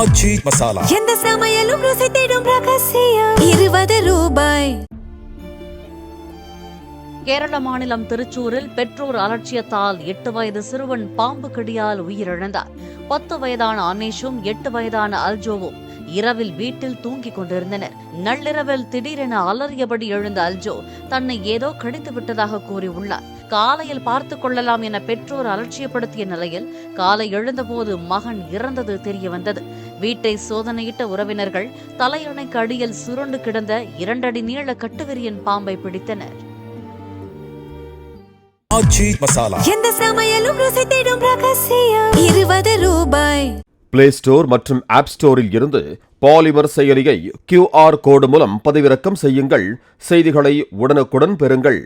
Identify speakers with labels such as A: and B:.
A: ஆச்சி மசாலா
B: எந்த சமையலும் ருசி தேடும் ரகசியம் 20 ரூபாய்.
C: கேரள மாநிலம் திருச்சூரில் பெற்றோர் அலட்சியத்தால் 8 வயது சிறுவன் பாம்பு கடியால் உயிரிழந்தார். 10 வயதான அனேஷும் 8 வயதான அல்ஜோவும் இரவில் வீட்டில் தூங்கிக் கொண்டிருந்தனர். நள்ளிரவில் திடீரென அலறியபடி எழுந்த அல்ஜோ தன்னை ஏதோ கடித்து விட்டதாக கூறியுள்ளார். காலையில் பார்த்துக் கொள்ளலாம் என பெற்றோர் அலட்சியப்படுத்திய நிலையில் காலை எழுந்தபோது மகன் இறந்தது தெரியவந்தது. வீட்டை சோதனையிட்ட உறவினர்கள் தலையணைக்கு அடியில் சுருண்டு கிடந்த 2 அடி நீள கட்டுவிரியன் பாம்பை பிடித்தனர்.
A: ஆச்சி மசாலா
B: எந்த சமையலும் ருசி தேடும் ரகசியம் 20 ரூபாய்.
D: பிளே ஸ்டோர் மற்றும் ஆப் ஸ்டோரில் இருந்து பாலிமர் செயலியை QR கோடு மூலம் பதிவிறக்கம் செய்யுங்கள். செய்திகளை உடனுக்குடன் பெறுங்கள்.